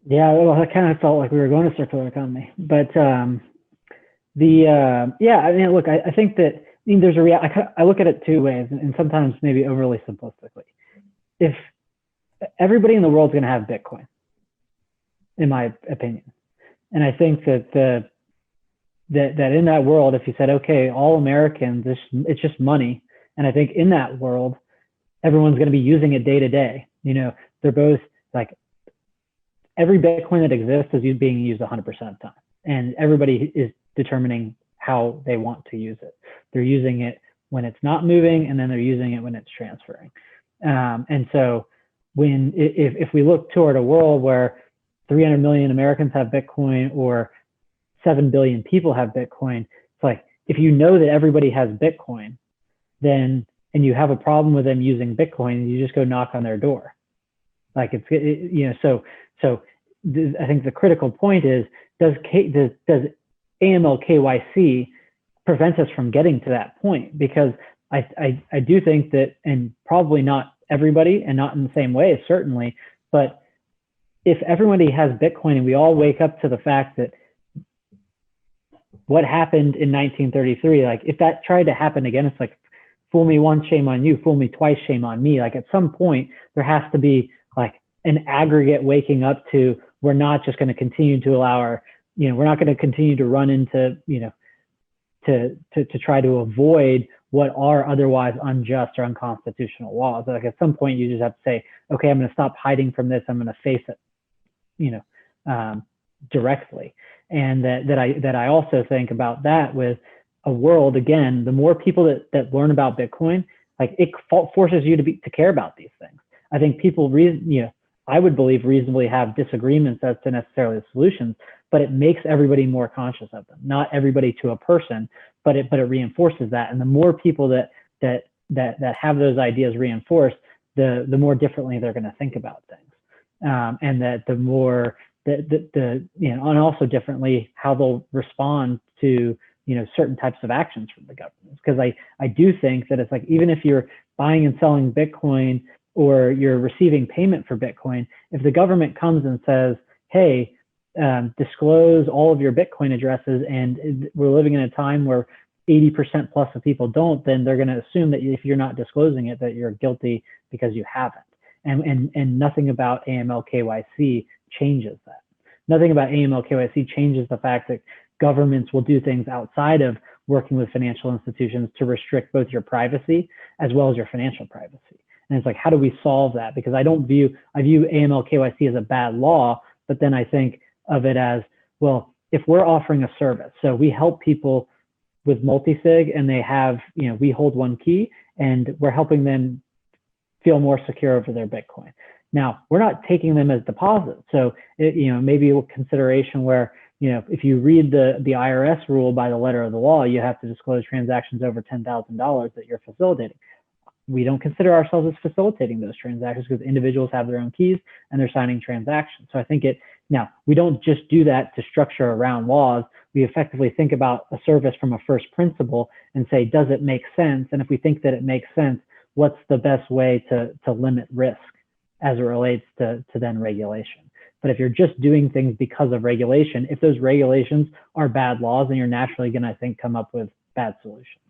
Yeah, well, I kind of felt like we were going to circular economy, but yeah, I mean, look, I think that, I mean, there's a I look at it two ways, and sometimes maybe overly simplistically. If everybody in the world is going to have Bitcoin, in my opinion, and I think that that in that world, if you said, okay, all Americans, it's just money, and I think in that world, everyone's going to be using it day to day. You know, they're both like, every Bitcoin that exists is being used 100% of the time, and everybody is determining how they want to use it. They're using it when it's not moving, and then they're using it when it's transferring. And so if we look toward a world where 300 million Americans have Bitcoin, or 7 billion people have Bitcoin, it's like, if you know that everybody has Bitcoin, then, and you have a problem with them using Bitcoin, you just go knock on their door. Like you know, so I think the critical point is, does AML KYC prevent us from getting to that point? Because I do think that, and probably not everybody, and not in the same way, certainly, but if everybody has Bitcoin and we all wake up to the fact that what happened in 1933, like if that tried to happen again, it's like, fool me once, shame on you, fool me twice, shame on me. Like at some point there has to be like an aggregate waking up to, we're not just going to continue to allow our, you know, we're not going to continue to run into, you know, to try to avoid what are otherwise unjust or unconstitutional laws. Like at some point you just have to say, okay, I'm going to stop hiding from this. I'm going to face it, you know, directly. And that I also think about that with a world, again, the more people that learn about Bitcoin, like it forces you to care about these things. I think people, you know, I would believe reasonably have disagreements as to necessarily the solutions, but it makes everybody more conscious of them. Not everybody to a person, but it reinforces that. And the more people that have those ideas reinforced, the more differently they're going to think about things, and that the more the you know, and also differently how they'll respond to, you know, certain types of actions from the government. Because I do think that it's like, even if you're buying and selling Bitcoin, or you're receiving payment for Bitcoin, if the government comes and says, hey, disclose all of your Bitcoin addresses, and we're living in a time where 80% plus of people don't, then they're going to assume that if you're not disclosing it, that you're guilty because you haven't. And nothing about AML KYC changes that. Nothing about AML KYC changes the fact that governments will do things outside of working with financial institutions to restrict both your privacy as well as your financial privacy. And it's like, how do we solve that? Because I view AML KYC as a bad law, but then I think of it as, well, if we're offering a service, so we help people with multi-sig, and they have, you know, we hold one key, and we're helping them feel more secure over their Bitcoin. Now, we're not taking them as deposits. So, you know, maybe a consideration where, you know, if you read the IRS rule by the letter of the law, you have to disclose transactions over $10,000 that you're facilitating. We don't consider ourselves as facilitating those transactions because individuals have their own keys and they're signing transactions. So I think now we don't just do that to structure around laws. We effectively think about a service from a first principle and say, does it make sense? And if we think that it makes sense, what's the best way to limit risk as it relates to then regulation? But if you're just doing things because of regulation, if those regulations are bad laws, then you're naturally going to, I think, come up with bad solutions.